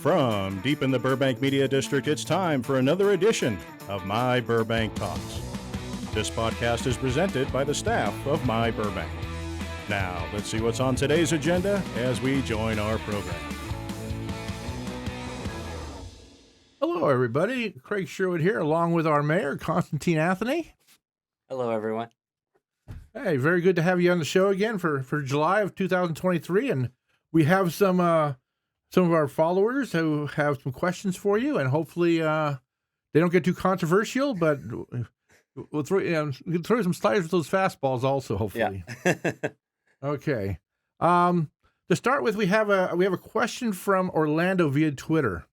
From deep in the Burbank Media District, it's time for another edition of myBurbank Talks. This podcast is presented by the staff of myBurbank. Now, let's see what's on today's agenda as we join our program. Hello, everybody. Craig Sherwood here, along with our mayor, Konstantine Anthony. Hello, everyone. Hey, very good to have you on the show again for July of 2023. And we have some of our followers who have some questions for you, and hopefully they don't get too controversial, but we'll throw some sliders with those fastballs also, hopefully. Yeah. Okay. To start with, we have a question from Orlando via Twitter.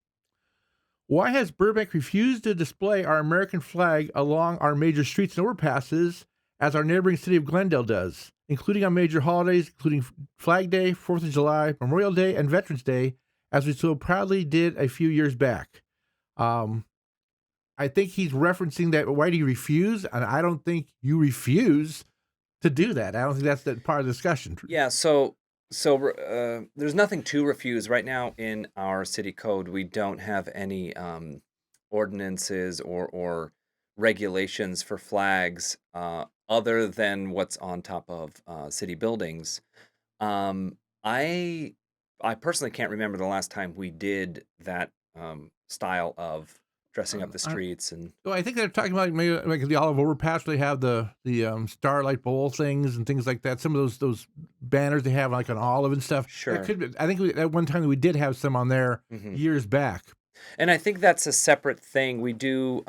Why has Burbank refused to display our American flag along our major streets and overpasses as our neighboring city of Glendale does, including on major holidays, including Flag Day, 4th of July, Memorial Day, and Veterans Day, as we so proudly did a few years back? I think he's referencing that, why do you refuse? And I don't think you refuse to do that. I don't think that's part of the discussion. Yeah, so there's nothing to refuse. Right now in our city code, we don't have any ordinances or regulations for flags other than what's on top of city buildings. I personally can't remember the last time we did that style of dressing up the streets. Well, I think they're talking about maybe like the Olive Overpass. They have the Starlight Bowl things and things like that. Some of those banners they have like on Olive and stuff. Sure. I think at one time we did have some on there years back. And I think that's a separate thing. We do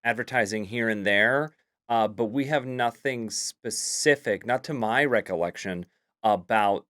advertising here and there, but we have nothing specific, not to my recollection, about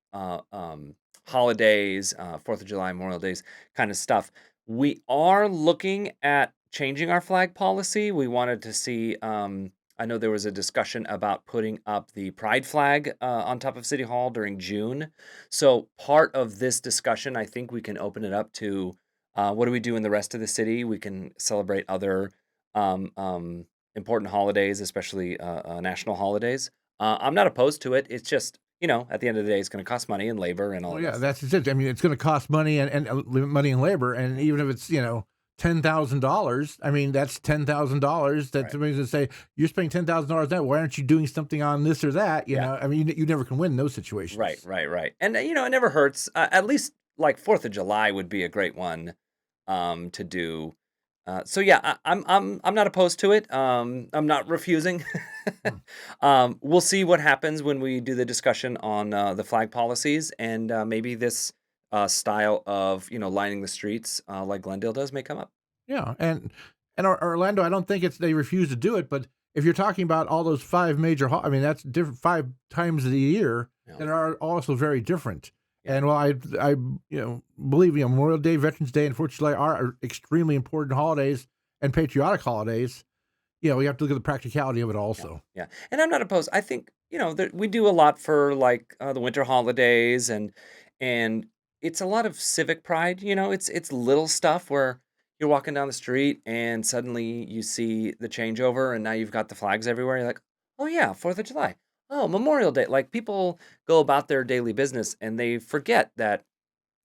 holidays, 4th of July, Memorial Days kind of stuff. We are looking at changing our flag policy. We wanted to see, I know there was a discussion about putting up the pride flag on top of City Hall during June. So part of this discussion, I think we can open it up to what do we do in the rest of the city? We can celebrate other important holidays, especially national holidays. I'm not opposed to it. It's just, at the end of the day, it's going to cost money and labor and all that. Yeah, that's it. I mean, it's going to cost money and money and labor. And even if it's, $10,000, I mean, that's $10,000 that somebody's going to say, you're spending $10,000 now. Why aren't you doing something on this or that? You know, I mean, you never can win in those situations. Right. And, it never hurts. At least like 4th of July would be a great one to do. So yeah, I'm not opposed to it. I'm not refusing. We'll see what happens when we do the discussion on the flag policies, and maybe this style of lining the streets like Glendale does may come up. Yeah, and Orlando, I don't think they refuse to do it, but if you're talking about all those 5 major, that's different 5 times of the year that are also very different. And while I believe Memorial Day, Veterans Day, and 4th of July are extremely important holidays and patriotic holidays, we have to look at the practicality of it also. Yeah. And I'm not opposed. I think we do a lot for like the winter holidays, and it's a lot of civic pride. It's little stuff where you're walking down the street and suddenly you see the changeover, and now you've got the flags everywhere. You're like, oh yeah, 4th of July. Oh, Memorial Day. Like, people go about their daily business and they forget that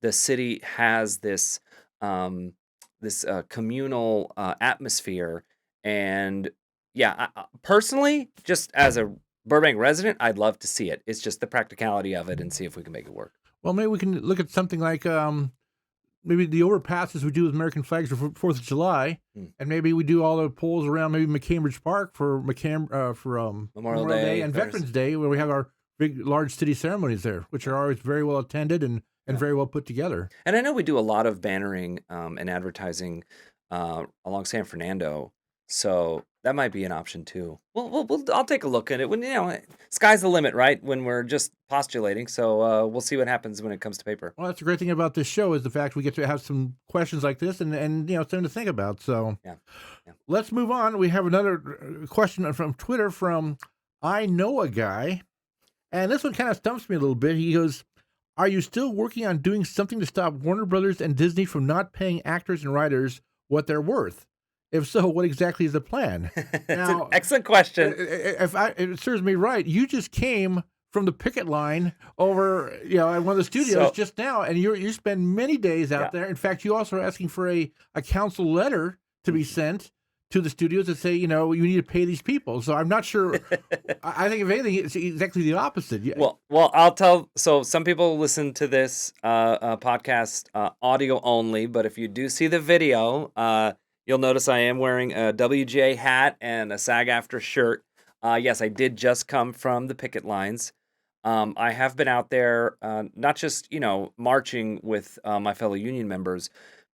the city has this communal atmosphere. And yeah, personally, just as a Burbank resident, I'd love to see it. It's just the practicality of it, and see if we can make it work. Well, maybe we can look at something like maybe the overpasses we do with American flags for 4th of July, and maybe we do all the poles around maybe McCambridge Park for Memorial Day and Veterans Day, where we have our big, large city ceremonies there, which are always very well attended and very well put together. And I know we do a lot of bannering and advertising along San Fernando, so that might be an option too. I'll take a look at it. When sky's the limit, right? When we're just postulating, so we'll see what happens when it comes to paper. Well, that's the great thing about this show, is the fact we get to have some questions like this and something to think about. So yeah. Let's move on. We have another question from Twitter from I Know a Guy, and this one kind of stumps me a little bit. He goes, "Are you still working on doing something to stop Warner Brothers and Disney from not paying actors and writers what they're worth? If so, what exactly is the plan?" It's an excellent question. If it serves me right, you just came from the picket line over, at one of the studios So just now, and you spend many days out yeah. there. In fact, you also are asking for a council letter to be sent to the studios that say, you need to pay these people. So I'm not sure. I think if anything, it's exactly the opposite. Well, I'll tell. So some people listen to this podcast audio only, but if you do see the video, you'll notice I am wearing a WGA hat and a SAG-AFTRA shirt. Yes, I did just come from the picket lines. I have been out there, not just marching with my fellow union members,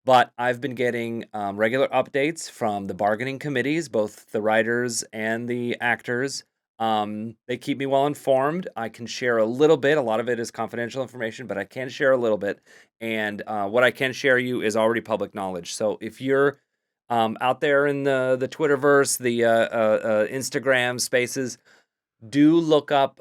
but I've been getting regular updates from the bargaining committees, both the writers and the actors. They keep me well informed. I can share a little bit. A lot of it is confidential information, but I can share a little bit. And what I can share you is already public knowledge. So if you're out there in the Twitterverse, the Instagram spaces, do look up.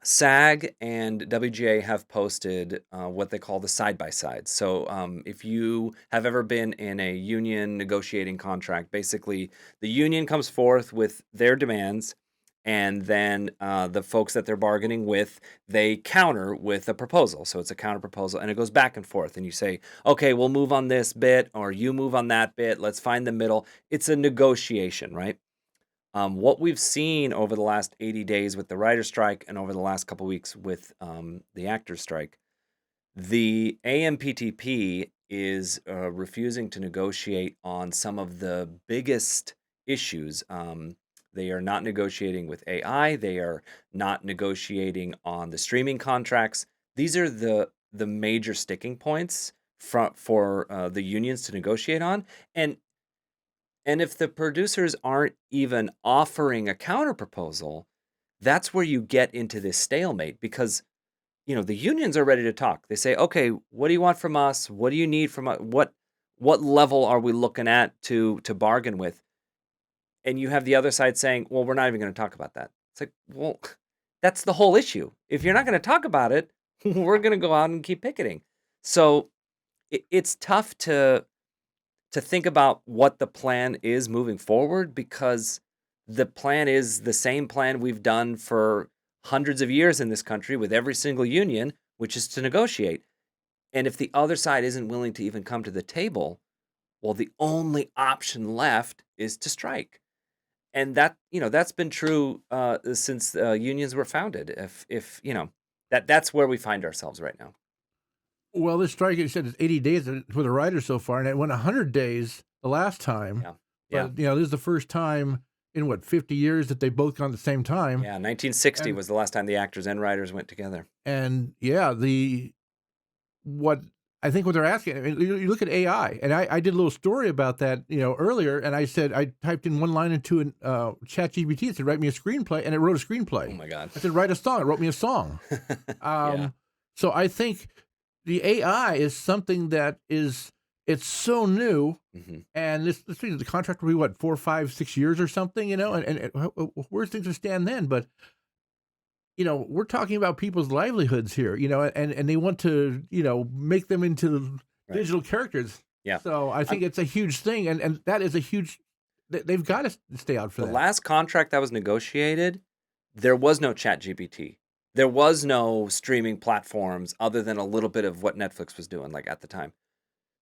SAG and WGA have posted what they call the side-by-sides. So if you have ever been in a union negotiating contract, basically the union comes forth with their demands, and then the folks that they're bargaining with, they counter with a proposal. So it's a counter proposal, and it goes back and forth. And you say, okay, we'll move on this bit, or you move on that bit. Let's find the middle. It's a negotiation, right? What we've seen over the last 80 days with the writer's strike and over the last couple weeks with the actor's strike, the AMPTP is refusing to negotiate on some of the biggest issues. They are not negotiating with AI. They are not negotiating on the streaming contracts. These are the major sticking points for the unions to negotiate on. And if the producers aren't even offering a counterproposal, that's where you get into this stalemate, because the unions are ready to talk. They say, okay, what do you want from us? What do you need from us? What level are we looking at to bargain with? And you have the other side saying, well, we're not even going to talk about that. It's like, well, that's the whole issue. If you're not going to talk about it, we're going to go out and keep picketing. So it's tough to think about what the plan is moving forward, because the plan is the same plan we've done for hundreds of years in this country with every single union, which is to negotiate. And if the other side isn't willing to even come to the table, well, the only option left is to strike. And that's been true since unions were founded. If that's where we find ourselves right now. Well, this strike, you said, it's 80 days for the writers so far, and it went 100 days the last time. Yeah. But, this is the first time in, 50 years that they both gone at the same time. Yeah, 1960 was the last time the actors and writers went together. And, what they're asking, I mean, you look at AI, and I did a little story about that, earlier, and I said, I typed in one line into ChatGPT, it said, write me a screenplay, and it wrote a screenplay. Oh, my God. I said, write a song. It wrote me a song. So I think the AI is something that it's so new, and this the contract will be 4, 5, 6 years or something, and where's things to stand then? But we're talking about people's livelihoods here, and they want to make them into digital characters. Yeah. So I think it's a huge thing, and that is a huge. They've got to stay out for that. The last contract that was negotiated, there was no ChatGPT. There was no streaming platforms other than a little bit of what Netflix was doing, like at the time.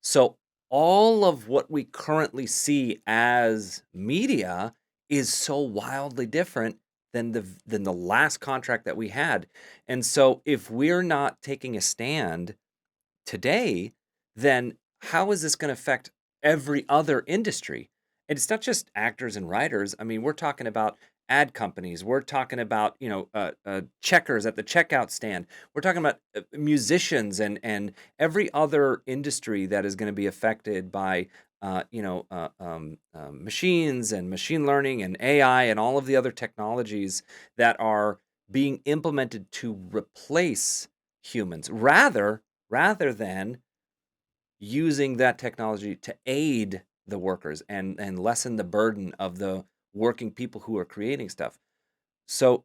So all of what we currently see as media is so wildly different than the last contract that we had. And so if we're not taking a stand today, then how is this going to affect every other industry? And it's not just actors and writers. I mean, we're talking about ad companies. We're talking about, checkers at the checkout stand. We're talking about musicians and every other industry that is going to be affected by, machines and machine learning and AI and all of the other technologies that are being implemented to replace humans rather than using that technology to aid the workers and lessen the burden of the working people who are creating stuff. So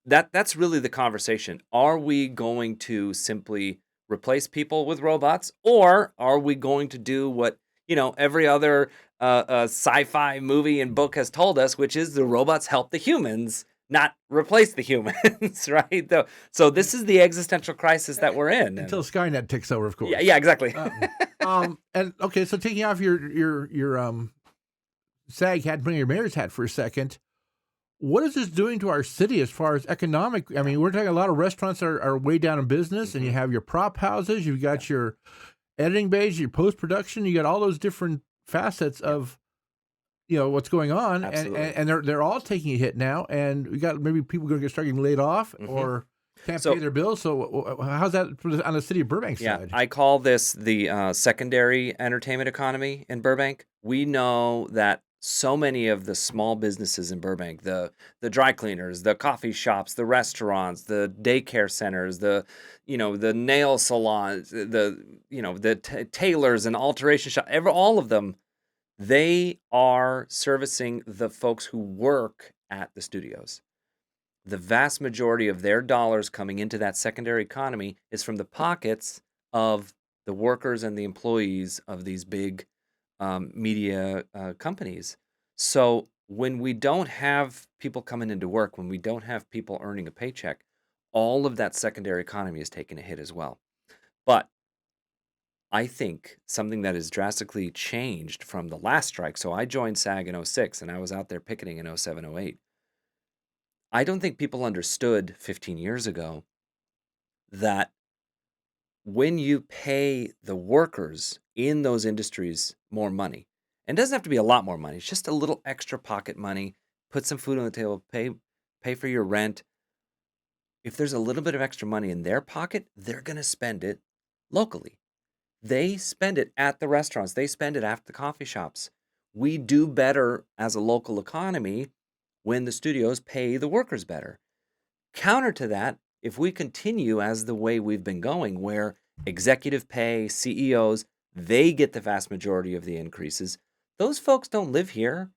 that's really the conversation. Are we going to simply replace people with robots, or are we going to do what every other sci-fi movie and book has told us, which is the robots help the humans not replace the humans, right? So this is the existential crisis that we're in. Until Skynet takes over, of course. Yeah, exactly. And okay, so taking off your SAG hat, putting your mayor's hat for a second, what is this doing to our city as far as economic? I mean, we're talking a lot of restaurants are way down in business, and you have your prop houses, you've got your editing bays, your post production, you got all those different facets of what's going on, and they're all taking a hit now, and we got maybe people going to start getting laid off or can't pay their bills. So how's that on the city of Burbank side? I call this the secondary entertainment economy in Burbank. We know that so many of the small businesses in Burbank, the dry cleaners, the coffee shops, the restaurants, the daycare centers, the nail salons, the tailors and alteration shop, all of them, they are servicing the folks who work at the studios. The vast majority of their dollars coming into that secondary economy is from the pockets of the workers and the employees of these big media companies. So when we don't have people coming into work, when we don't have people earning a paycheck, all of that secondary economy is taking a hit as well. But I think something that has drastically changed from the last strike. So I joined SAG in 06 and I was out there picketing in 07, 08. I don't think people understood 15 years ago that when you pay the workers in those industries more money, and it doesn't have to be a lot more money, it's just a little extra pocket money, put some food on the table, pay for your rent. If there's a little bit of extra money in their pocket, they're going to spend it locally. They spend it at the restaurants. They spend it at the coffee shops. We do better as a local economy when the studios pay the workers better. Counter to that, if we continue as the way we've been going, where executive pay, CEOs, they get the vast majority of the increases, those folks don't live here.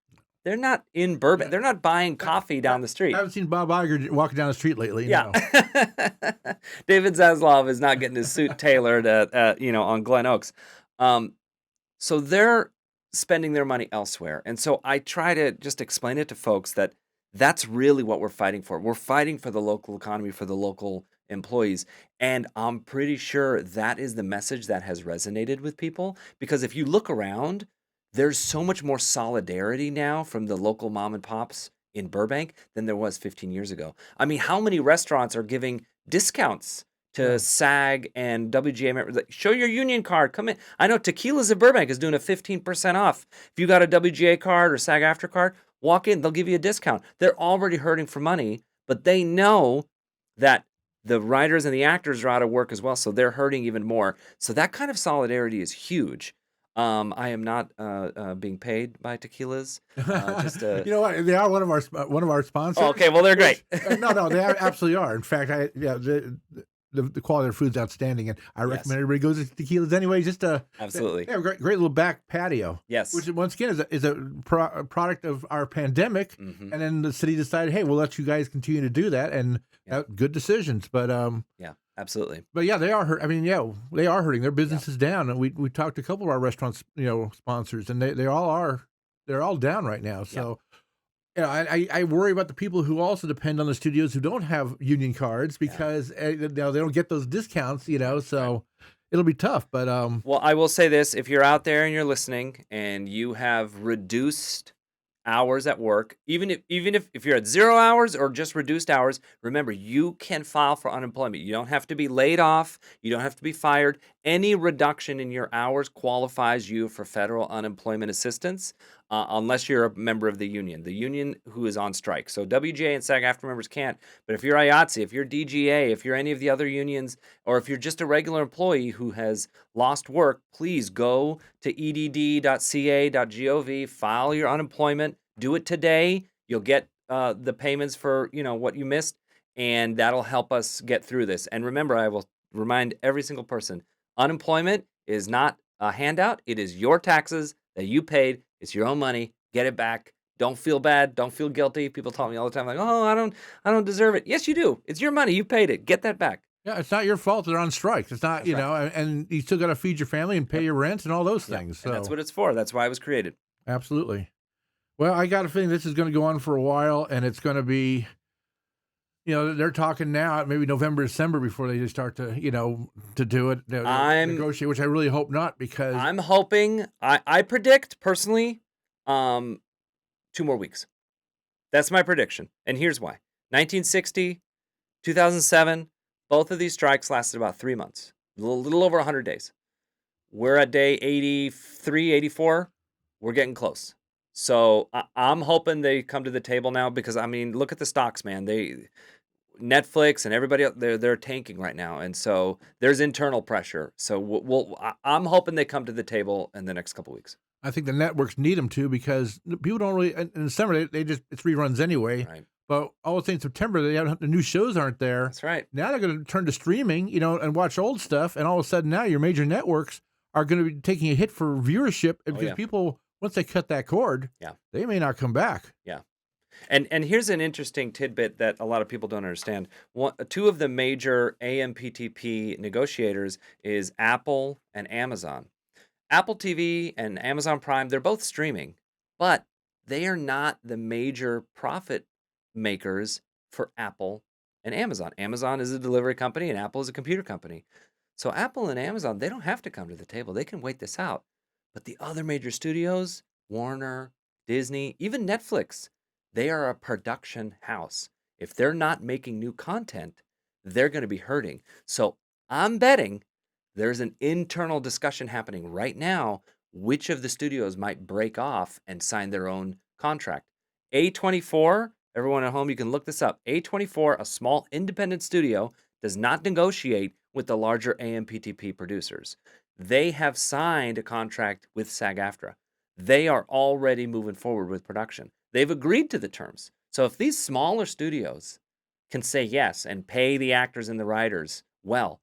They're not in Burbank. They're not buying coffee down the street. I haven't seen Bob Iger walking down the street lately. Yeah. No. David Zaslav is not getting his suit tailored on Glen Oaks. So they're spending their money elsewhere. And so I try to just explain it to folks that that's really what we're fighting for. We're fighting for the local economy, for the local employees. And I'm pretty sure that is the message that has resonated with people. Because if you look around, there's so much more solidarity now from the local mom and pops in Burbank than there was 15 years ago. I mean, how many restaurants are giving discounts to SAG and WGA members? Like, show your union card. Come in. I know Tequila's in Burbank is doing a 15% off. If you got a WGA card or SAG after card, walk in. They'll give you a discount. They're already hurting for money, but they know that the writers and the actors are out of work as well, so they're hurting even more. So that kind of solidarity is huge. I am not being paid by Tequilas. You know what? They are one of our sponsors. Oh, okay, well they're great. No, they absolutely are. In fact, the quality of their food's outstanding, and I recommend everybody goes to Tequilas anyway. Just absolutely, they have a great little back patio. Yes, which once again is a product of our pandemic, and then the city decided, hey, we'll let you guys continue to do that, and good decisions. But absolutely. But yeah, they are hurt. I mean, they are hurting. Their business is down, and we talked to a couple of our restaurants, sponsors, and they all are. They're all down right now. So, I worry about the people who also depend on the studios who don't have union cards because they don't get those discounts. So it'll be tough. But well, I will say this: if you're out there and you're listening, and you have reduced hours at work, even if you're at 0 hours or just reduced hours, remember, you can file for unemployment. You don't have to be laid off. You don't have to be fired. Any reduction in your hours qualifies you for federal unemployment assistance, unless you're a member of the union who is on strike. So WGA and SAG-AFTRA members can't, but if you're IATSE, if you're DGA, if you're any of the other unions, or if you're just a regular employee who has lost work, please go to edd.ca.gov, file your unemployment, do it today. You'll get the payments for what you missed, and that'll help us get through this. And remember, I will remind every single person, unemployment is not a handout. It is your taxes that you paid. It's your own money. Get it back. Don't feel bad. Don't feel guilty. People tell me all the time, like, "Oh, I don't deserve it." Yes, you do. It's your money. You paid it. Get that back. Yeah, it's not your fault they're on strike. It's not, right. And you still got to feed your family and pay your rent and all those things. So and that's what it's for. That's why it was created. Absolutely. Well, I got a feeling this is going to go on for a while, and it's going to be they're talking now, maybe November, December before they just start to, to do it, I'm negotiate, which I really hope not because I'm hoping. I predict personally, 2 more weeks. That's my prediction, and here's why. 1960, 2007, both of these strikes lasted about 3 months, a little over 100 days. We're at day 83, 84. We're getting close. So I'm hoping they come to the table now because I mean, look at the stocks, man. Netflix and everybody else, they're tanking right now, and so there's internal pressure. So I'm hoping they come to the table in the next couple weeks. I think the networks need them to because people don't really, in the summer, they just, it's reruns anyway. Right. But all of a sudden in September, the new shows aren't there. That's right. Now they're going to turn to streaming, and watch old stuff. And all of a sudden now your major networks are going to be taking a hit for viewership because people, once they cut that cord, they may not come back. Yeah. And here's an interesting tidbit that a lot of people don't understand. Two of the major AMPTP negotiators is Apple and Amazon. Apple TV and Amazon Prime, they're both streaming, but they are not the major profit makers for Apple and Amazon. Amazon is a delivery company and Apple is a computer company. So Apple and Amazon, they don't have to come to the table. They can wait this out. But the other major studios, Warner, Disney, even Netflix, they are a production house. If they're not making new content, they're going to be hurting. So I'm betting there's an internal discussion happening right now which of the studios might break off and sign their own contract. A24, everyone at home, you can look this up. A24, a small independent studio, does not negotiate with the larger AMPTP producers. They have signed a contract with SAG-AFTRA. They are already moving forward with production. They've agreed to the terms. So if these smaller studios can say yes and pay the actors and the writers well,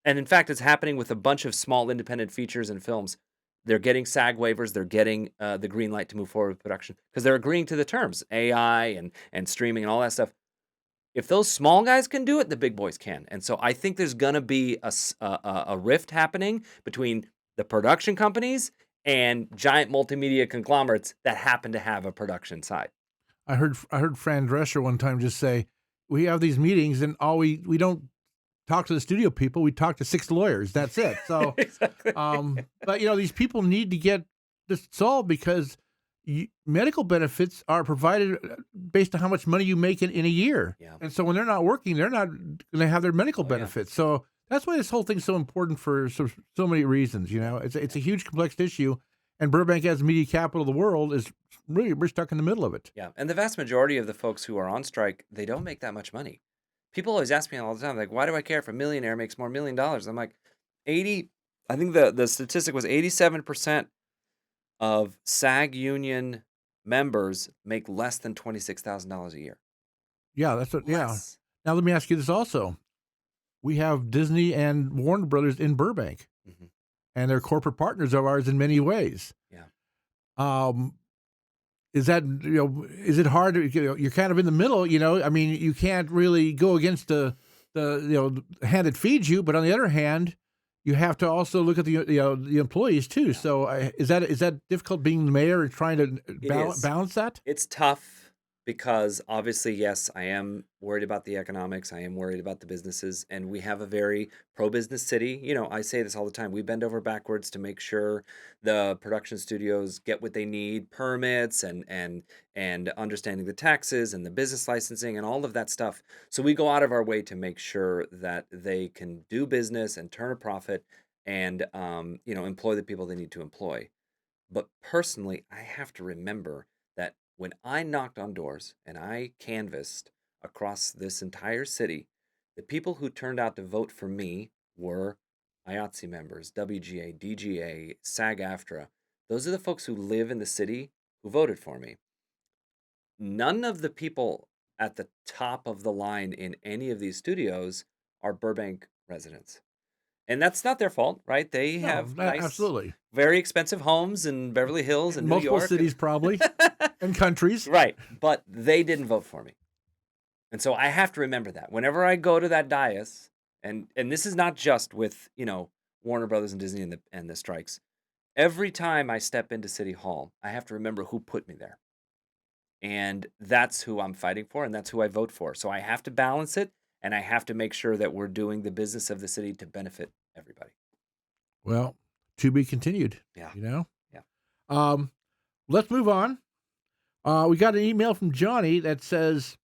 and in fact, it's happening with a bunch of small independent features and films. They're getting SAG waivers. They're getting the green light to move forward with production because they're agreeing to the terms, AI and streaming and all that stuff. If those small guys can do it, the big boys can. And so I think there's going to be a rift happening between the production companies and giant multimedia conglomerates that happen to have a production side. I heard Fran Drescher one time just say, we have these meetings and we don't talk to the studio people. We talk to 6 lawyers. That's it. So, Exactly. but these people need to get this solved because medical benefits are provided based on how much money you make in a year. Yeah. And so when they're not working, they're not going to have their medical benefits. So that's why this whole thing's so important for so many reasons. It's a huge complex issue, and Burbank, as media capital of the world, is really, we're stuck in the middle of it. Yeah. And the vast majority of the folks who are on strike, they don't make that much money. People always ask me all the time, like, why do I care if a millionaire makes more $1 million? I'm like, I think the statistic was 87% of SAG union members make less than $26,000 a year. Yeah, that's what. Yeah. Less. Now let me ask you this also: we have Disney and Warner Brothers in Burbank, and they're corporate partners of ours in many ways. Yeah. Is that is it hard? You're kind of in the middle. I mean, you can't really go against the hand that feeds you, but on the other hand, you have to also look at the employees too. Yeah. So is that difficult being the mayor and trying to balance that? It's tough because obviously, yes, I am worried about the economics. I am worried about the businesses, and we have a very pro-business city. I say this all the time. We bend over backwards to make sure the production studios get what they need, permits and understanding the taxes and the business licensing and all of that stuff. So we go out of our way to make sure that they can do business and turn a profit and employ the people they need to employ. But personally, I have to remember that when I knocked on doors and I canvassed across this entire city, the people who turned out to vote for me were IATSE members, WGA, DGA, SAG-AFTRA. Those are the folks who live in the city who voted for me. None of the people at the top of the line in any of these studios are Burbank residents. And that's not their fault, right? They have nice, absolutely very expensive homes in Beverly Hills and New multiple York. cities probably and countries. Right. But they didn't vote for me. And so I have to remember that. Whenever I go to that dais, and this is not just with, Warner Brothers and Disney and the strikes. Every time I step into City Hall, I have to remember who put me there. And that's who I'm fighting for, and that's who I vote for. So I have to balance it, and I have to make sure that we're doing the business of the city to benefit everybody. Well, to be continued. Yeah. You know. Yeah. Let's move on. We got an email from Johnny that says,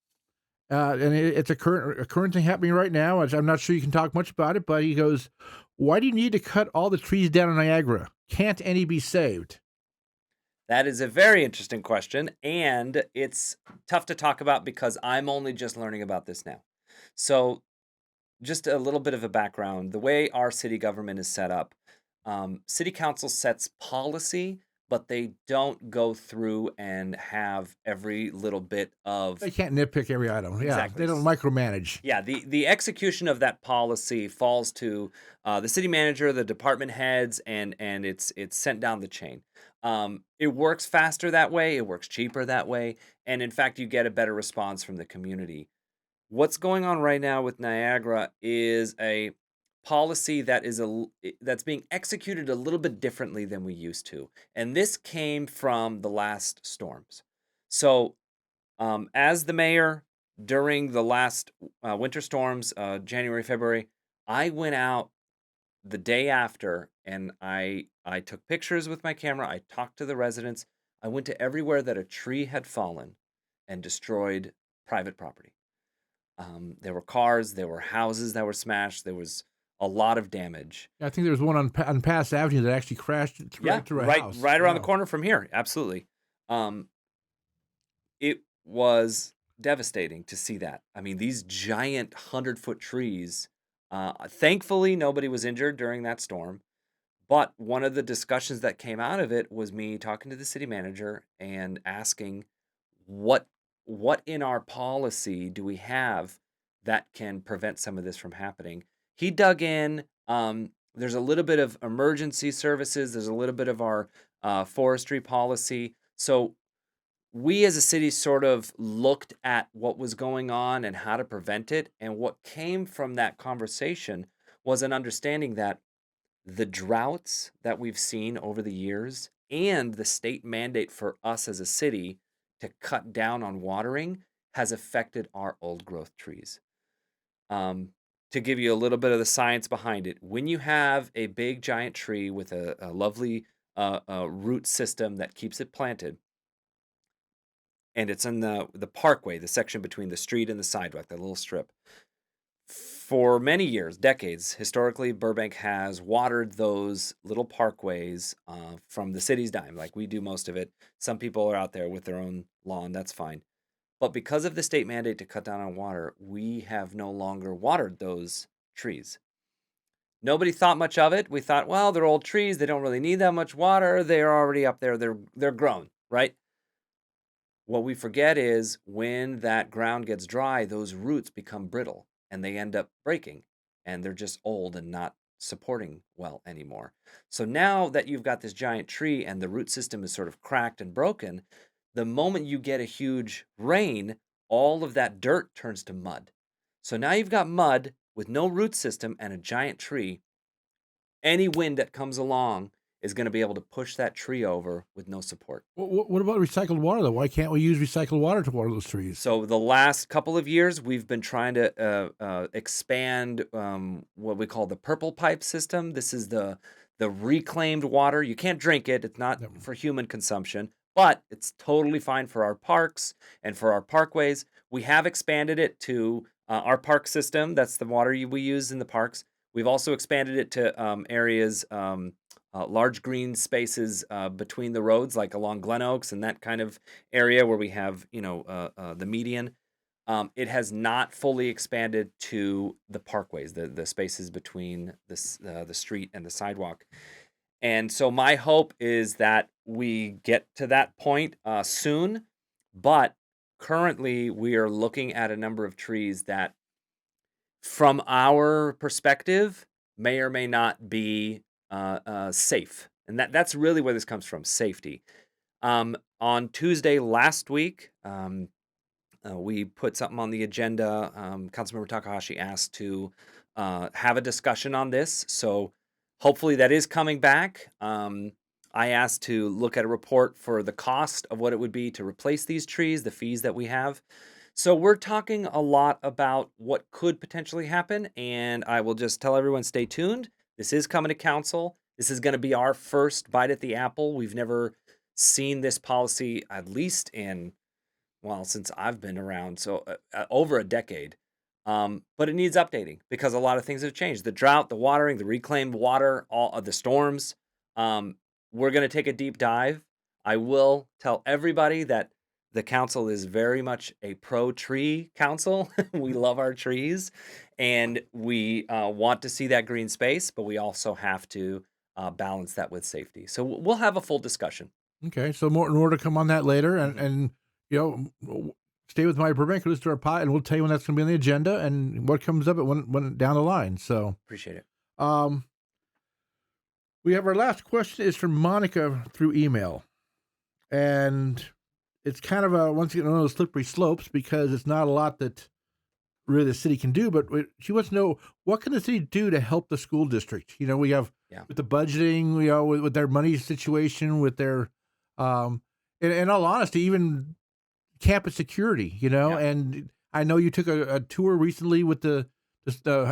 and it's a current thing happening right now. I'm not sure you can talk much about it, but he goes, "Why do you need to cut all the trees down in Niagara? Can't any be saved?" That is a very interesting question, and it's tough to talk about because I'm only just learning about this now. So, just a little bit of a background. The way our city government is set up, city council sets policy, but they don't go through and have every little bit of They can't nitpick every item. Yeah, Exactly. they don't micromanage. Yeah, the execution of that policy falls to the city manager, the department heads, and it's sent down the chain. It works faster that way. It works cheaper that way, and in fact, you get a better response from the community. What's going on right now with Niagara is a policy that's being executed a little bit differently than we used to, and this came from the last storms. So, as the mayor during the last winter storms, January, February, I went out the day after and I took pictures with my camera. I talked to the residents. I went to everywhere that a tree had fallen and destroyed private property. There were cars, there were houses that were smashed. There was a lot of damage. I think there was one on Pass Avenue that actually crashed through a house. Right around the corner from here. Absolutely. It was devastating to see that. I mean, these giant 100-foot trees. Thankfully, nobody was injured during that storm. But one of the discussions that came out of it was me talking to the city manager and asking what in our policy do we have that can prevent some of this from happening. He dug in. There's a little bit of emergency services. There's a little bit of our forestry policy. So we as a city sort of looked at what was going on and how to prevent it. And what came from that conversation was an understanding that the droughts that we've seen over the years and the state mandate for us as a city to cut down on watering has affected our old growth trees. To give you a little bit of the science behind it, when you have a big giant tree with a lovely root system that keeps it planted, and it's in the parkway, the section between the street and the sidewalk, that little strip. For many years, decades, historically, Burbank has watered those little parkways from the city's dime, like we do most of it. Some people are out there with their own lawn, that's fine. But because of the state mandate to cut down on water, we have no longer watered those trees. Nobody thought much of it. We thought, well, they're old trees, they don't really need that much water. They're already up there, they're grown, right? What we forget is when that ground gets dry, those roots become brittle and they end up breaking and they're just old and not supporting well anymore. So now that you've got this giant tree and the root system is sort of cracked and broken, the moment you get a huge rain, all of that dirt turns to mud. So now you've got mud with no root system and a giant tree. Any wind that comes along is going to be able to push that tree over with no support. What about recycled water, though? Why can't we use recycled water to water those trees? So the last couple of years, we've been trying to expand what we call the purple pipe system. This is the reclaimed water. You can't drink it. It's not for human consumption, but it's totally fine for our parks and for our parkways. We have expanded it to our park system. That's the water we use in the parks. We've also expanded it to areas, large green spaces between the roads, like along Glen Oaks and that kind of area where we have, the median. It has not fully expanded to the parkways, the spaces between the street and the sidewalk. And so my hope is that we get to that point soon, but currently we are looking at a number of trees that, from our perspective, may or may not be safe. And that's really where this comes from, safety. On Tuesday last week, we put something on the agenda. Councilmember Takahashi asked to have a discussion on this. So hopefully that is coming back. I asked to look at a report for the cost of what it would be to replace these trees, the fees that we have. So we're talking a lot about what could potentially happen, and I will just tell everyone, stay tuned. This is coming to council. This is going to be our first bite at the apple. We've never seen this policy, at least in, well, since I've been around, so over a decade. But it needs updating because a lot of things have changed. The drought, the watering, the reclaimed water, all of the storms. We're going to take a deep dive. I will tell everybody that the council is very much a pro-tree council. We love our trees, and we want to see that green space, but we also have to balance that with safety. So we'll have a full discussion. Okay, so more to come on that later, Mhm. and stay with myBurbank, listen to our pod, and we'll tell you when that's going to be on the agenda and what comes up when down the line. So Appreciate it. we have our last question is from Monica through email, and it's kind of once again one of those slippery slopes because it's not a lot that really the city can do. But she wants to know, what can the city do to help the school district? We have with the budgeting, with their money situation, with their in all honesty, even campus security, and I know you took a tour recently with the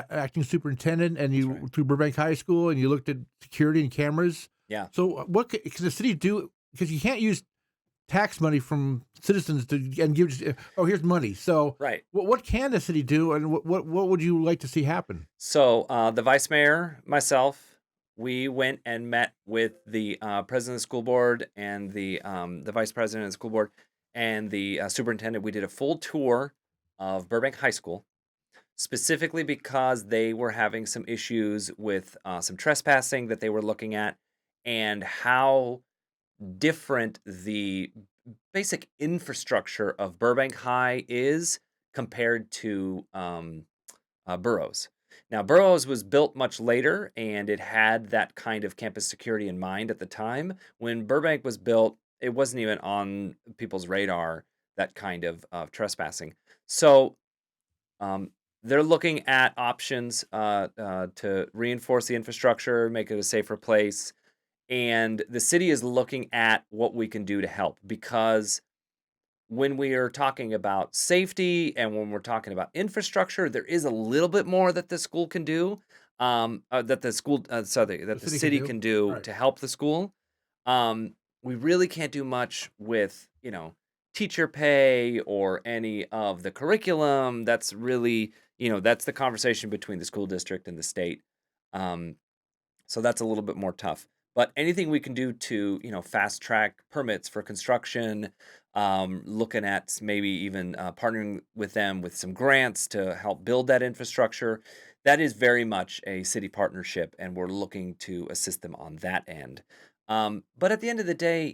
acting superintendent, and you right. through Burbank High School, and you looked at security and cameras. Yeah. So what can the city do? Because you can't use tax money from citizens and give. Oh, here's money. So Right. what can the city do, and what would you like to see happen? So the vice mayor, myself, we went and met with the president of the school board and the vice president of the school board and the superintendent. We did a full tour of Burbank High School, specifically because they were having some issues with some trespassing that they were looking at, and how different the basic infrastructure of Burbank High is compared to Burroughs. Now, Burroughs was built much later, and it had that kind of campus security in mind at the time. When Burbank was built, it wasn't even on people's radar, that kind of trespassing. So they're looking at options to reinforce the infrastructure, make it a safer place. And the city is looking at what we can do to help, because when we are talking about safety and when we're talking about infrastructure, there is a little bit more that the school can do, that the city can do Right. to help the school. We really can't do much with, teacher pay or any of the curriculum. That's really, that's the conversation between the school district and the state. So that's a little bit more tough. But anything we can do to, fast track permits for construction, looking at maybe even partnering with them with some grants to help build that infrastructure, that is very much a city partnership, and we're looking to assist them on that end. But at the end of the day,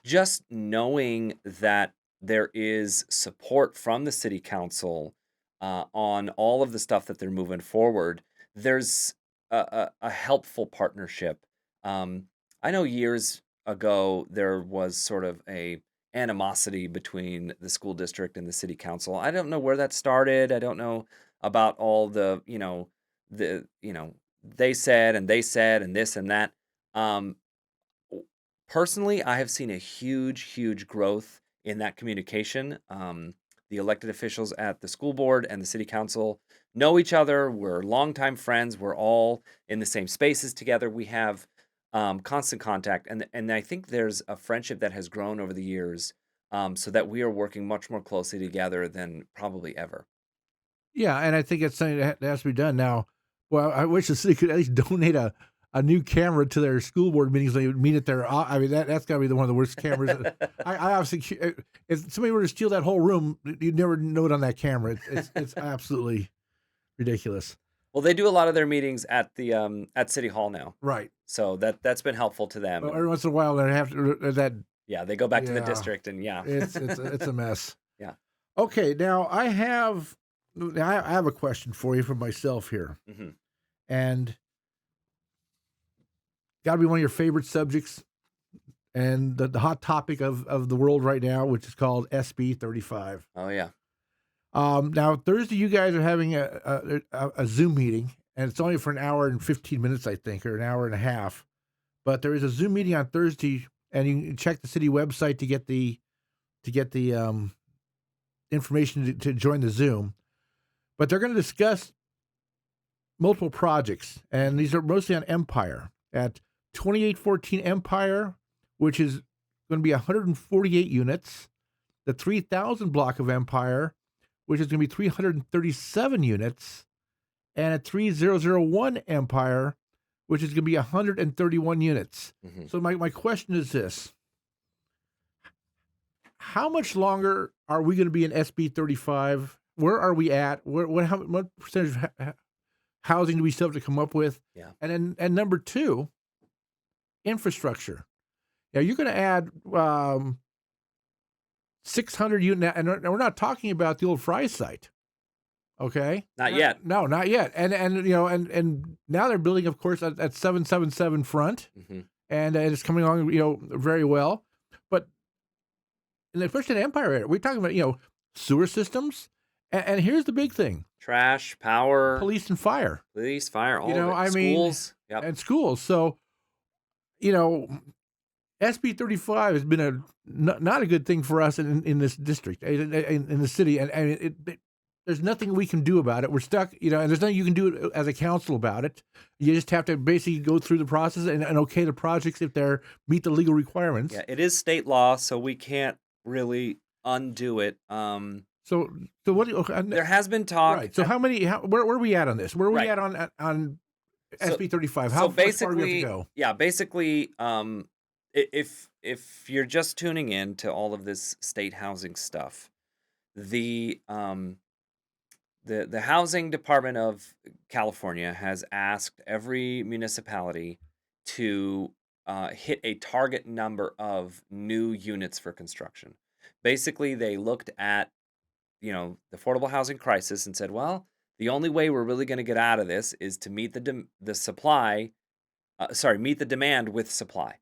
just knowing that there is support from the city council on all of the stuff that they're moving forward, there's a helpful partnership. I know years ago there was sort of a animosity between the school district and the city council. I don't know where that started. I don't know about all the, they said and this and that. Um, Personally, I have seen a huge growth in that communication. The elected officials at the school board and the city council know each other. We're longtime friends. We're all in the same spaces together. We have constant contact, and I think there's a friendship that has grown over the years, so that we are working much more closely together than probably ever. Yeah, and I think it's something that has to be done now. Well, I wish the city could at least donate a new camera to their school board meetings. They would meet at their. I mean, that's got to be one of the worst cameras. I obviously, if somebody were to steal that whole room, you'd never know it on that camera. It's absolutely ridiculous. Well, they do a lot of their meetings at the at City Hall now, Right. so that's been helpful to them. Well, every once in a while, they have to that. Yeah, they go back to the Yeah. district, and It's a mess. Yeah. Okay, now I have a question for you from myself here, hmm and got to be one of your favorite subjects, and the hot topic of the world right now, which is called SB 35. Oh yeah. Now Thursday, you guys are having a Zoom meeting, and it's only for an hour and 15 minutes, I think, or an hour and a half. but there is a Zoom meeting on Thursday, and you can check the city website to get the information to join the Zoom. But they're going to discuss multiple projects, and these are mostly on Empire at 2814 Empire, which is going to be 148 units. The 3000 block of Empire, which is going to be 337 units, and at 3001 Empire, which is going to be 131 units. Mm-hmm. So my question is this. How much longer are we going to be in SB 35? Where are we at? What percentage of housing do we still have to come up with? Yeah. And number two, infrastructure. Now, you're going to add 600 units, and we're not talking about the old Fry site. Okay. Not yet. No, not yet. And now they're building, of course, at 777 Front, Mm-hmm. and it's coming along, very well. But especially in the Empire area, we're talking about sewer systems, and here's the big thing: Trash, power, police and fire. police, fire, all You know, of it. I mean, Schools. Yep. And schools. So, SB 35 has been not a good thing for us in this district, in the city, and there's nothing we can do about it. We're stuck, and there's nothing you can do as a council about it. You just have to basically go through the process and okay the projects if they meet the legal requirements. Yeah, it is state law, so we can't really undo it. So what? There has been talk. Right. So where are we at on this? Where are we Right. at on So- SB 35? so How far do we have basically, to go? yeah, basically, if you're just tuning in to all of this state housing stuff, the housing department of California has asked every municipality to hit a target number of new units for construction. Basically, they looked at the affordable housing crisis and said, well, the only way we're really going to get out of this is to meet the demand with supply.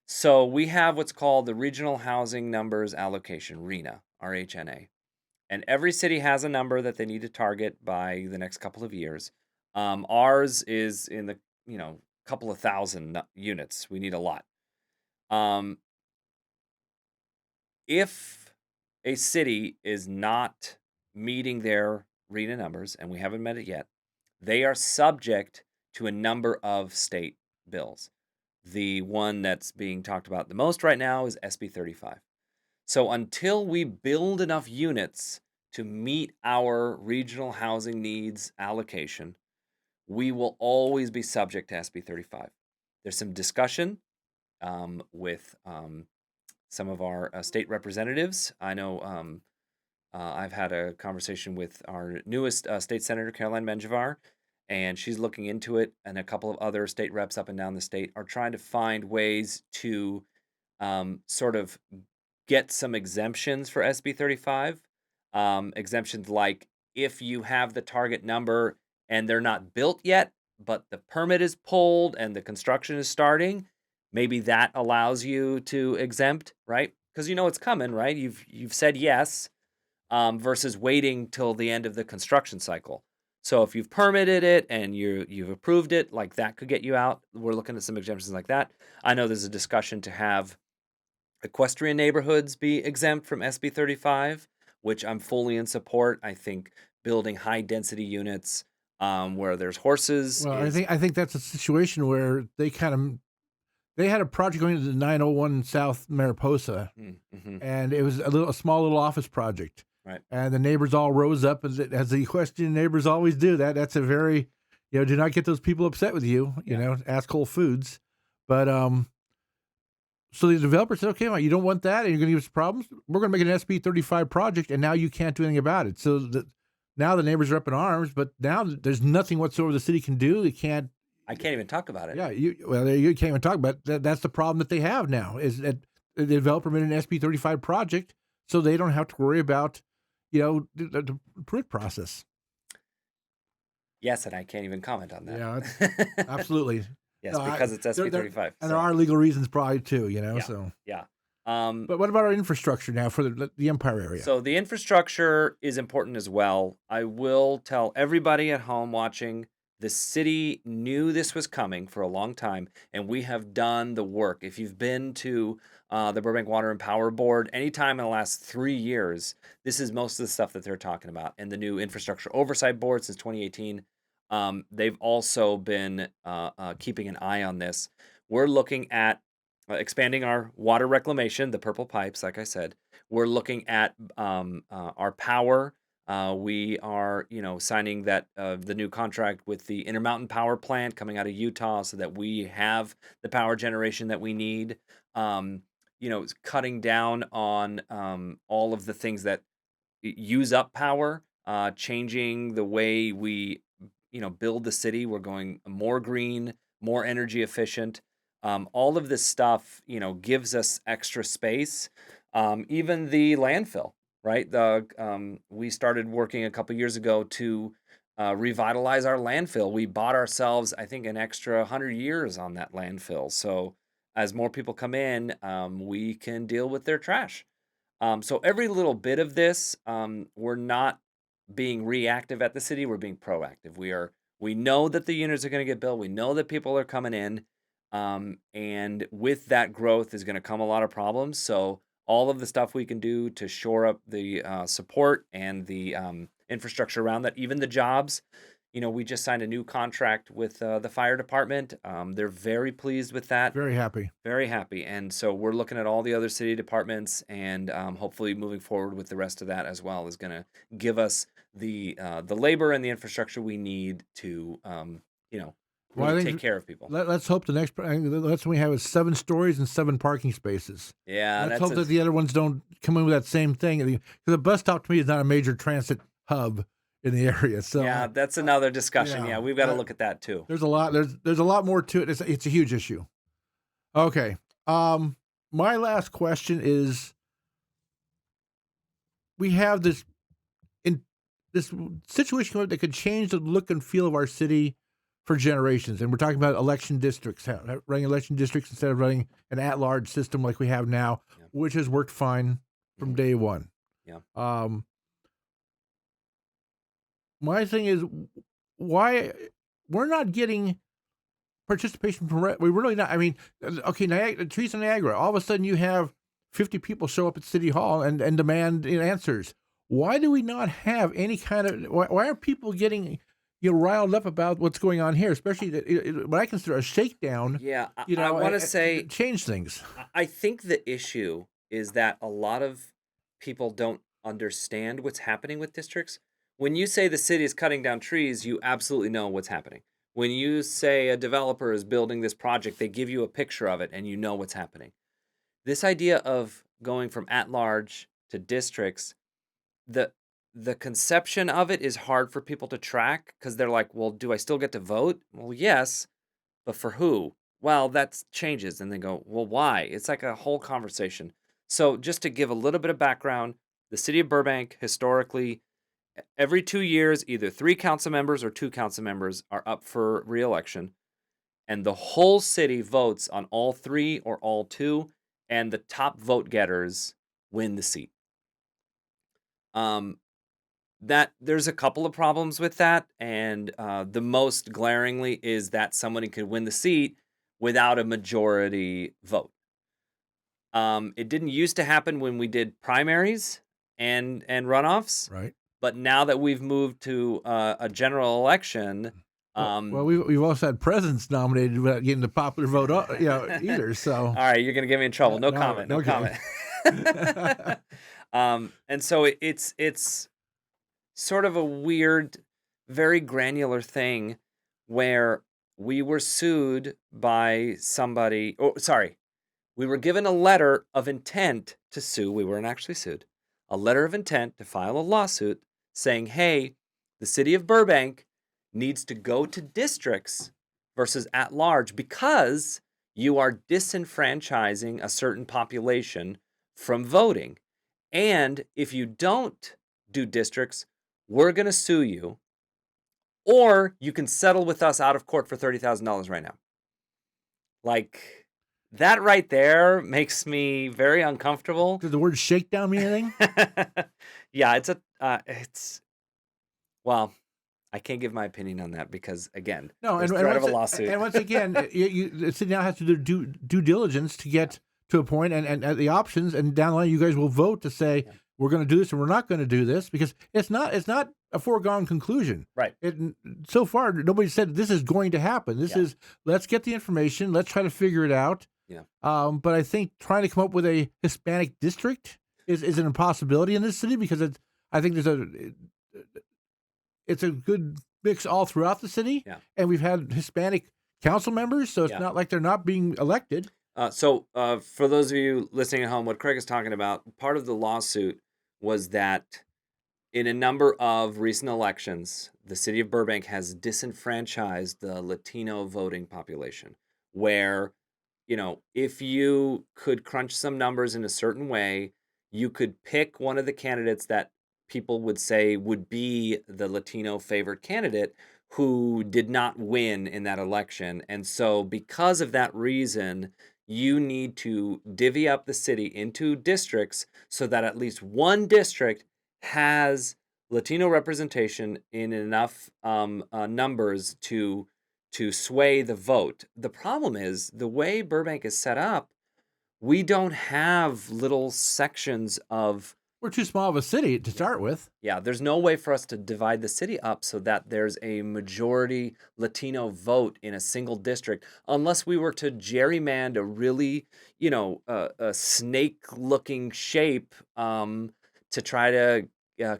So we have what's called the Regional Housing Numbers Allocation, RHNA, RHNA. And every city has a number that they need to target by the next couple of years. Ours is in the couple of thousand units. We need a lot. If a city is not meeting their RHNA numbers, and we haven't met it yet, they are subject to a number of state bills. The one that's being talked about the most right now is SB 35. So until we build enough units to meet our regional housing needs allocation, we will always be subject to SB 35. There's some discussion with some of our state representatives. I know I've had a conversation with our newest state senator, Caroline Menjivar, and she's looking into it, and a couple of other state reps up and down the state are trying to find ways to sort of get some exemptions for SB 35. Exemptions like if you have the target number and they're not built yet, but the permit is pulled and the construction is starting, maybe that allows you to exempt, right? Because it's coming, right? You've said yes, versus waiting till the end of the construction cycle. So if you've permitted it and you've approved it, like that could get you out. We're looking at some exemptions like that. I know there's a discussion to have equestrian neighborhoods be exempt from SB 35, which I'm fully in support. I think building high density units where there's horses. Well, I think that's a situation where they had a project going to the 901 South Mariposa, Mm-hmm. and it was a small little office project. Right. And the neighbors all rose up, as the equestrian neighbors always do. That's a very, do not get those people upset with you. Ask Whole Foods, but so the developer said, okay, well, you don't want that, and you're going to give us problems. We're going to make an SB 35 project, and now you can't do anything about it. So now the neighbors are up in arms, but now there's nothing whatsoever the city can do. I can't even talk about it. Yeah, you can't even talk about it. That's the problem that they have now, is that the developer made an SB 35 project, so they don't have to worry about the permit process. Yes, and I can't even comment on that. Yeah, absolutely. Yes, because it's SB 35. And there are legal reasons probably too, Yeah. so. Yeah. But what about our infrastructure now for the Empire area? So the infrastructure is important as well. I will tell everybody at home watching The city knew this was coming for a long time, and we have done the work. If you've been to the Burbank Water and Power Board anytime in the last 3 years, this is most of the stuff that they're talking about. And the new Infrastructure Oversight Board since 2018, they've also been keeping an eye on this. We're looking at expanding our water reclamation, the purple pipes, like I said. We're looking at our power. We are, signing that the new contract with the Intermountain Power Plant coming out of Utah, so that we have the power generation that we need. Cutting down on all of the things that use up power, changing the way we, build the city. We're going more green, more energy efficient. All of this stuff, gives us extra space. Even the landfill, right? We started working a couple years ago to revitalize our landfill. We bought ourselves, I think, an extra 100 years on that landfill. So as more people come in, we can deal with their trash. So every little bit of this, we're not being reactive at the city. We're being proactive. We know that the units are going to get built. We know that people are coming in. And with that growth is going to come a lot of problems. So all of the stuff we can do to shore up the support and the infrastructure around that, even the jobs. We just signed a new contract with the fire department. They're very pleased with that. Very happy. Very happy. And so we're looking at all the other city departments, and hopefully moving forward with the rest of that as well is going to give us the labor and the infrastructure we need to, really take care of people. Let's hope the next one we have is 7 stories and 7 parking spaces. Yeah. Let's hope that the other ones don't come in with that same thing. Because the bus stop to me is not a major transit hub in the area. So yeah, that's another discussion. Yeah, we've got to look at that too. There's a lot more to it. It's a huge issue. Okay. My last question is, we have this situation that could change the look and feel of our city for generations. And we're talking about election districts, running election districts instead of running an at-large system like we have now, which has worked fine from day one. Yeah. My thing is, why we're not getting participation from, we're really not. I mean, okay, Teresa Niagara, all of a sudden you have 50 people show up at City Hall and demand answers. Why do we not have any kind of, why are people getting riled up about what's going on here, especially what I consider a shakedown? Yeah, I want to say, change things. I think the issue is that a lot of people don't understand what's happening with districts. When you say the city is cutting down trees, you absolutely know what's happening. When you say a developer is building this project, they give you a picture of it and you know what's happening. This idea of going from at-large to districts, the conception of it is hard for people to track, because they're like, well, do I still get to vote? Well, yes, but for who? Well, that changes. And they go, well, why? It's like a whole conversation. So just to give a little bit of background, the city of Burbank, historically, every 2 years, either 3 council members or 2 council members are up for re-election. And the whole city votes on all 3 or all 2, and the top vote getters win the seat. That there's a couple of problems with that, and the most glaringly is that somebody could win the seat without a majority vote. It didn't used to happen when we did primaries and runoffs, right? But now that we've moved to a general election, well, we've also had presidents nominated without getting the popular vote, either. So all right, you're gonna get me in trouble. No comment. No comment. And so it's sort of a weird, very granular thing where we were sued by somebody. We were given a letter of intent to sue. We weren't actually sued. A letter of intent to file a lawsuit saying, hey, the city of Burbank needs to go to districts versus at large because you are disenfranchising a certain population from voting. And if you don't do districts, we're going to sue you, or you can settle with us out of court for $30,000 right now. Like, that right there makes me very uncomfortable. Does the word shakedown mean anything? Yeah, well, I can't give my opinion on that because, again, No, there's and threat of a once, lawsuit. and once again, the city now has to do due diligence to get to a point, and the options, and down the line, you guys will vote to say Yeah. we're going to do this and we're not going to do this, because it's not a foregone conclusion. Right. So far, nobody said this is going to happen. This Yeah. is, let's get the information, let's try to figure it out. Yeah. But I think trying to come up with a Hispanic district is an impossibility in this city, because I think it's a good mix all throughout the city. Yeah. And we've had Hispanic council members, so it's Yeah. not like they're not being elected. So for those of you listening at home, what Craig is talking about, part of the lawsuit was that in a number of recent elections, the city of Burbank has disenfranchised the Latino voting population, where, if you could crunch some numbers in a certain way, you could pick one of the candidates that people would say would be the Latino favored candidate who did not win in that election. And so because of that reason, you need to divvy up the city into districts so that at least one district has Latino representation in enough numbers to sway the vote. The problem is the way Burbank is set up, we don't have little sections of. We're too small of a city to start with. Yeah, there's no way for us to divide the city up so that there's a majority Latino vote in a single district, unless we were to gerrymander a really, a snake-looking shape to try to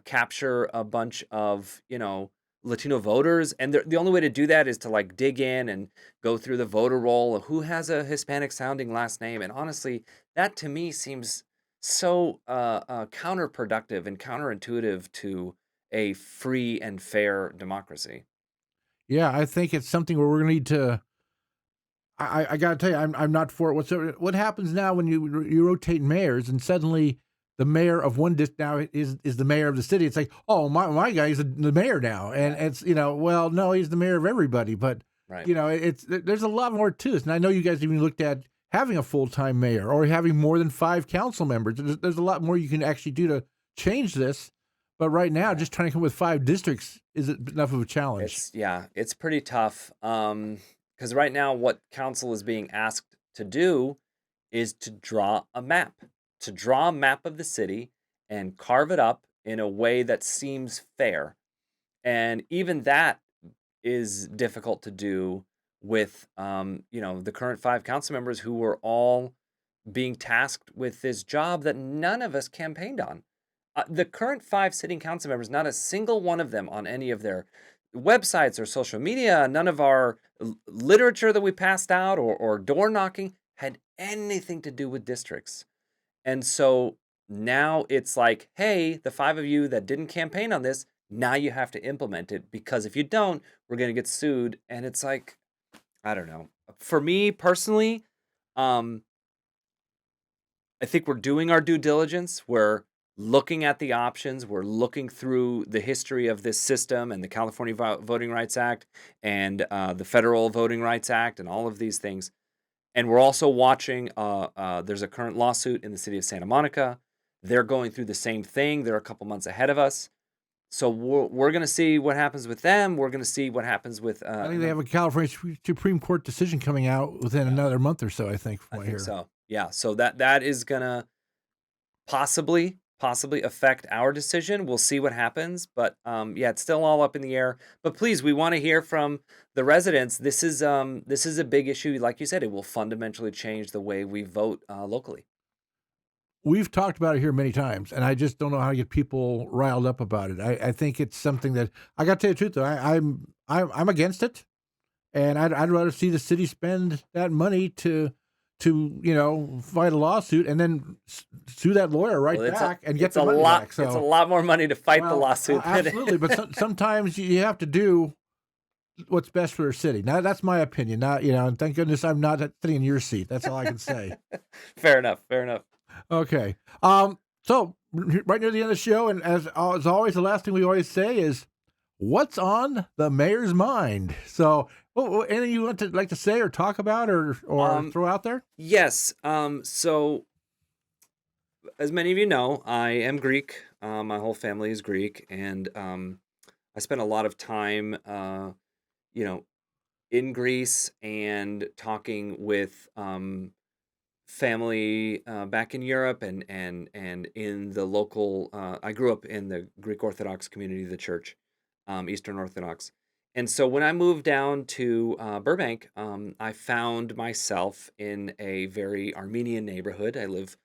capture a bunch of, Latino voters. And the only way to do that is to dig in and go through the voter roll of who has a Hispanic-sounding last name. And honestly, that to me seems so counterproductive and counterintuitive to a free and fair democracy. Yeah, I think it's something where we're going to need to. I got to tell you, I'm not for it whatsoever. What happens now when you rotate mayors and suddenly the mayor of one district now is the mayor of the city? It's like, oh, my guy is the mayor now, and it's well, no, he's the mayor of everybody, but Right. there's a lot more to this, and I know you guys even looked at having a full-time mayor or having more than 5 council members. There's a lot more you can actually do to change this. But right now, just trying to come with 5 districts isn't enough of a challenge. It's pretty tough. Because right now what council is being asked to do is to draw a map of the city and carve it up in a way that seems fair. And even that is difficult to do with the current 5 council members who were all being tasked with this job that none of us campaigned on. The current 5 sitting council members, not a single one of them on any of their websites or social media, none of our literature that we passed out or door knocking had anything to do with districts. And so now it's like, hey, the 5 of you that didn't campaign on this, now you have to implement it, because if you don't, we're going to get sued. And it's like, I don't know. For me personally, I think we're doing our due diligence. We're looking at the options. We're looking through the history of this system and the California Voting Rights Act and the Federal Voting Rights Act and all of these things. And we're also watching, there's a current lawsuit in the city of Santa Monica. They're going through the same thing. They're a couple months ahead of us. So we're going to see what happens with them. We're going to see what happens with. I think they have a California Supreme Court decision coming out within another month or so, I think. I think so. Yeah. So that is going to possibly affect our decision. We'll see what happens. But it's still all up in the air. But please, we want to hear from the residents. This is a big issue. Like you said, it will fundamentally change the way we vote locally. We've talked about it here many times, and I just don't know how to get people riled up about it. I think it's something that I got to tell you the truth, though. I'm against it, and I'd rather see the city spend that money to fight a lawsuit and then sue that lawyer back and get the money back. So it's a lot more money to fight the lawsuit. Absolutely, but sometimes you have to do what's best for your city. Now, that's my opinion. Not and thank goodness I'm not sitting in your seat. That's all I can say. Fair enough. Okay. So right near the end of the show, and as always, the last thing we always say is, what's on the mayor's mind? So, anything you like to say or talk about or throw out there? Yes. So, as many of you know, I am Greek. My whole family is Greek, and I spent a lot of time, you know, in Greece and talking with family back in Europe and in the local. I grew up in the Greek Orthodox community of the church, Eastern Orthodox, and so when I moved down to Burbank, I found myself in a very Armenian neighborhood. I live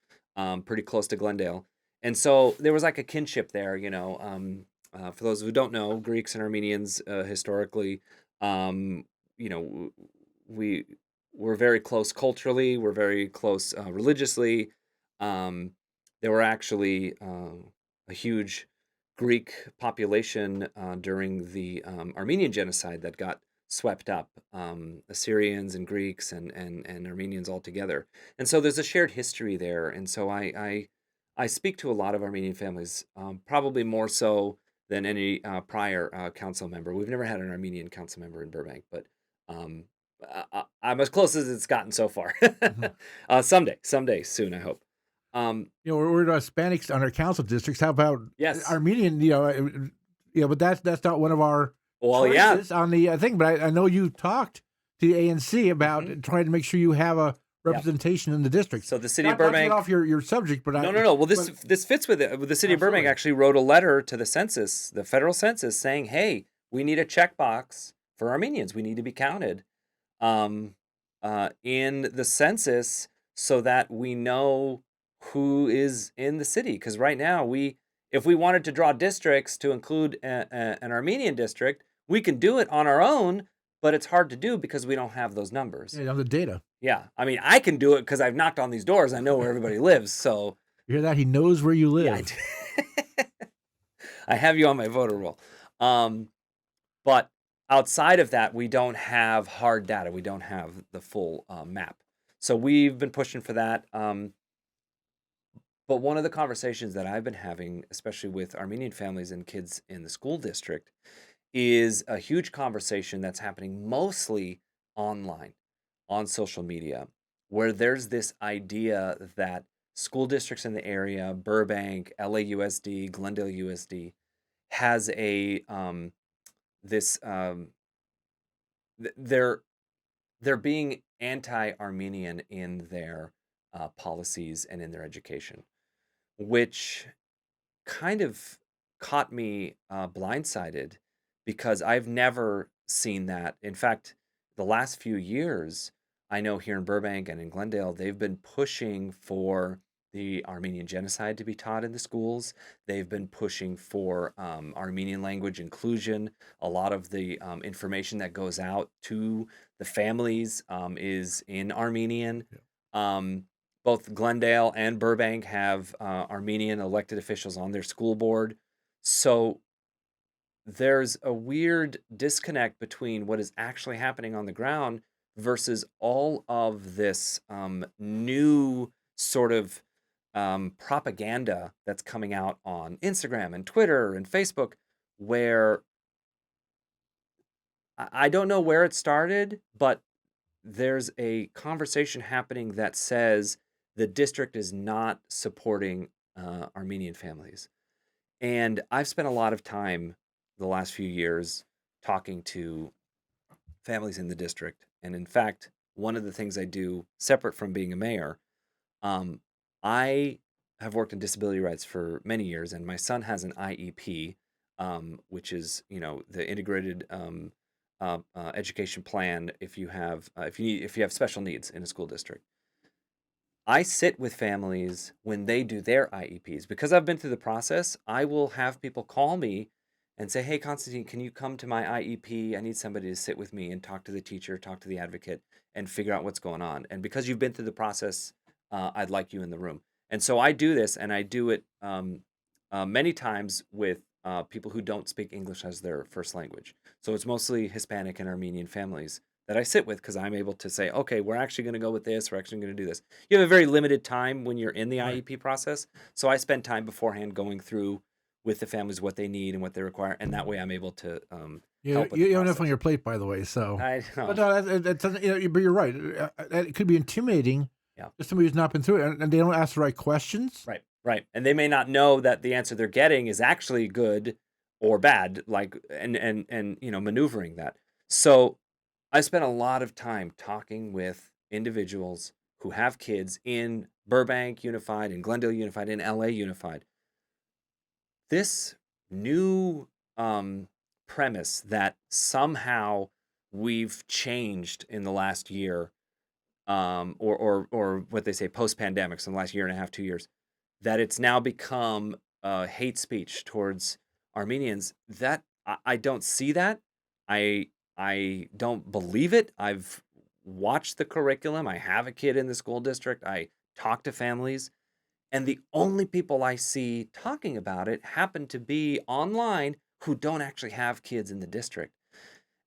pretty close to Glendale, and so there was like a kinship there. For those who don't know, Greeks and Armenians historically, um, you know, we we're very close culturally. We're very close religiously. Um, there were actually a huge Greek population during the Armenian genocide that got swept up, Assyrians and Greeks and Armenians all together. And so there's a shared history there. And so I speak to a lot of Armenian families, probably more so than any prior council member. We've never had an Armenian council member in Burbank, but um, I'm as close as it's gotten so far. Mhm. Someday, soon, I hope. We're Hispanics on our council districts. How about Yes. Armenian? But that's not one of our Well, yeah. choices on the thing. But I know you talked to the ANC about Mhm. trying to make sure you have a Yeah. representation in the district. So the city of Not to get Burbank. off your subject, but No. Well, but- this fits with it. The city of Burbank Absolutely. actually wrote a letter to the census, the federal census, saying, "Hey, we need a checkbox for Armenians. We need to be counted um, in the census so that we know who is in the city. Because right now, if we wanted to draw districts to include an Armenian district, we can do it on our own, but it's hard to do because we don't have those numbers. Yeah, the data. Yeah, I mean, I can do it because I've knocked on these doors. I know where everybody lives. So You hear that? He knows where you live. yeah, I have you on my voter roll. But outside of that, we don't have hard data. We don't have the full map. So we've been pushing for that. But one of the conversations that I've been having, especially with Armenian families and kids in the school district, is a huge conversation that's happening mostly online, on social media, where there's this idea that school districts in the area, Burbank, LAUSD, Glendale USD, has a this they're being anti-Armenian in their policies and in their education, which kind of caught me blindsided because I've never seen that. In fact, the last few years, I know here in Burbank and in Glendale, they've been pushing for the Armenian genocide to be taught in the schools. They've been pushing for Armenian language inclusion. A lot of the information that goes out to the families is in Armenian. Um, Both Glendale and Burbank have Armenian elected officials on their school board. So there's a weird disconnect between what is actually happening on the ground versus all of this new sort of propaganda that's coming out on Instagram and Twitter and Facebook, where I don't know where it started, but there's a conversation happening that says the district is not supporting Armenian families. And I've spent a lot of time the last few years talking to families in the district. And in fact, one of the things I do separate from being a mayor, um, I have worked in disability rights for many years, and my son has an IEP, which is the integrated education plan. If you have special needs in a school district, I sit with families when they do their IEPs because I've been through the process. I will have people call me and say, "Hey, Constantine, can you come to my IEP? I need somebody to sit with me and talk to the teacher, talk to the advocate, and figure out what's going on. And because you've been through the process, I'd like you in the room." And so I do this, and I do it many times with people who don't speak English as their first language. So it's mostly Hispanic and Armenian families that I sit with because I'm able to say, "Okay, we're actually going to go with this. We're actually going to do this." You have a very limited time when you're in the Right. IEP process. So I spend time beforehand going through with the families what they need and what they require. And that way I'm able to help with You the have enough on process. your plate, by the way. So, I but know. no, but you're right. It could be intimidating Yeah. to somebody who's not been through it, and they don't ask the right questions. Right. And they may not know that the answer they're getting is actually good or bad, like, and maneuvering that. So I spent a lot of time talking with individuals who have kids in Burbank Unified, in Glendale Unified, in LA Unified. This new premise that somehow we've changed in the last year, or what they say post-pandemic, so in the last year and a half, 2 years, that it's now become hate speech towards Armenians. That I don't see that. I don't believe it. I've watched the curriculum. I have a kid in the school district. I talk to families, and the only people I see talking about it happen to be online who don't actually have kids in the district.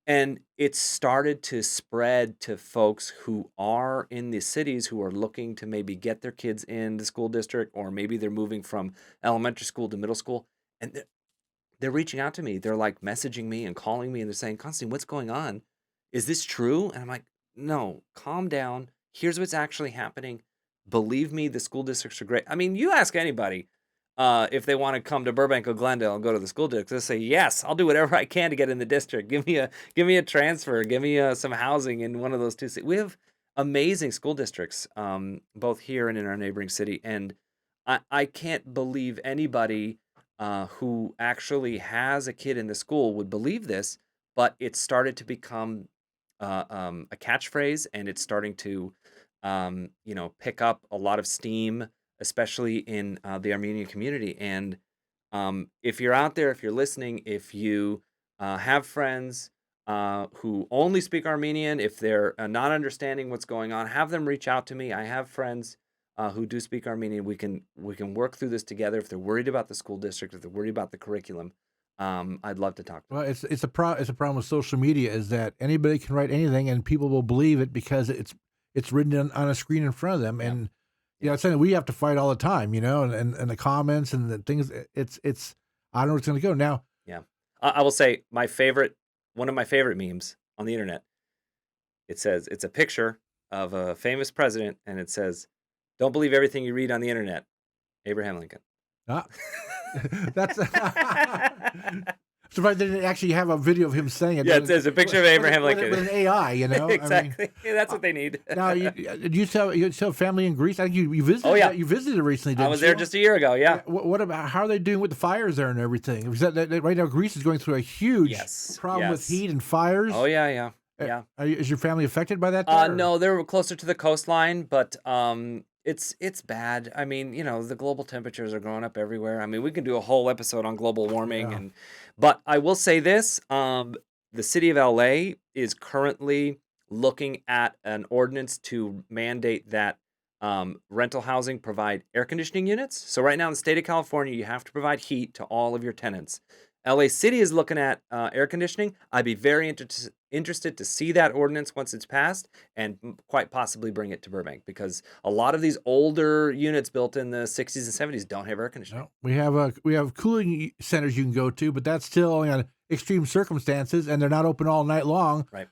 And it started to spread to folks who are in the cities who are looking to maybe get their kids in the school district, or maybe they're moving from elementary school to middle school. And they're reaching out to me. They're like messaging me and calling me, and they're saying, Constantine, what's going on? Is this true? And I'm like, no, calm down. Here's what's actually happening. Believe me, the school districts are great. I mean, you ask anybody if they want to come to Burbank or Glendale and go to the school district, they'll say, yes, I'll do whatever I can to get in the district. Give me a transfer. Give me some housing in one of those two cities. We have amazing school districts, both here and in our neighboring city. And I can't believe anybody who actually has a kid in the school would believe this, but it started to become a catchphrase, and it's starting to pick up a lot of steam, especially in the Armenian community. And if you're out there, if you're listening, if you have friends who only speak Armenian, if they're not understanding what's going on, have them reach out to me. I have friends who do speak Armenian. We can work through this together. If they're worried about the school district, if they're worried about the curriculum, I'd love to talk to them. Well, it's a problem with social media, is that anybody can write anything and people will believe it because it's written on a screen in front of them. Yeah. And it's something we have to fight all the time, and the comments and the things. It's I don't know where it's going to go now. Yeah, I will say one of my favorite memes on the internet. It says, it's a picture of a famous president, and it says, "Don't believe everything you read on the internet, Abraham Lincoln." That's surprised they didn't actually have a video of him saying it. Yeah, it says a picture of Abraham Lincoln with an AI. Exactly. That's what they need. Now, you still have family in Greece? I think you visited. Oh, yeah. You visited recently. Didn't I was there just a year ago. Yeah. What about how are they doing with the fires there and everything? Because right now Greece is going through a huge problem with heat and fires. Oh yeah. Is your family affected by that? No, they're closer to the coastline, but it's bad. I mean, the global temperatures are going up everywhere. I mean, we can do a whole episode on global warming, but I will say this: the city of LA is currently looking at an ordinance to mandate that rental housing provide air conditioning units. So right now in the state of California, you have to provide heat to all of your tenants. LA City is looking at air conditioning. I'd be very interested to see that ordinance once it's passed, and quite possibly bring it to Burbank, because a lot of these older units built in the 60s and 70s don't have air conditioning. No, we have cooling centers you can go to, but that's still only on extreme circumstances, and they're not open all night long. Right.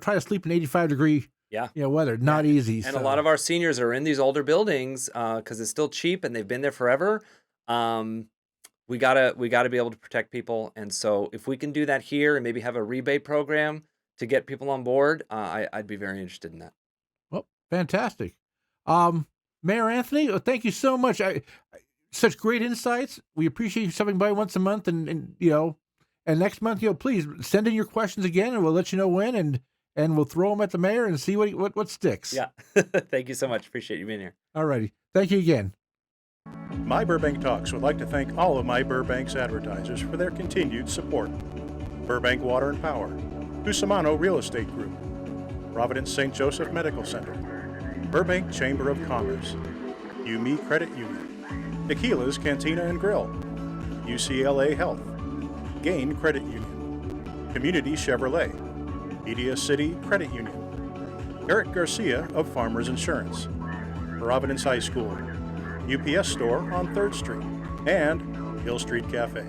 Try to sleep in 85-degree weather. Not easy. And a lot of our seniors are in these older buildings because it's still cheap and they've been there forever. We gotta be able to protect people, and so if we can do that here and maybe have a rebate program to get people on board, I'd be very interested in that. Well, fantastic, Mayor Anthony. Thank you so much. Such great insights. We appreciate you stopping by once a month, and next month, please send in your questions again, and we'll let you know when, and we'll throw them at the mayor and see what sticks. Yeah, thank you so much. Appreciate you being here. All righty, thank you again. myBurbank Talks would like to thank all of myBurbank's advertisers for their continued support. Burbank Water and Power, Cusimano Real Estate Group, Providence St. Joseph Medical Center, Burbank Chamber of Commerce, UME Credit Union, Tequila's Cantina and Grill, UCLA Health, Gain Credit Union, Community Chevrolet, Media City Credit Union, Eric Garcia of Farmers Insurance, Providence High School, UPS Store on 3rd Street, and Hill Street Cafe.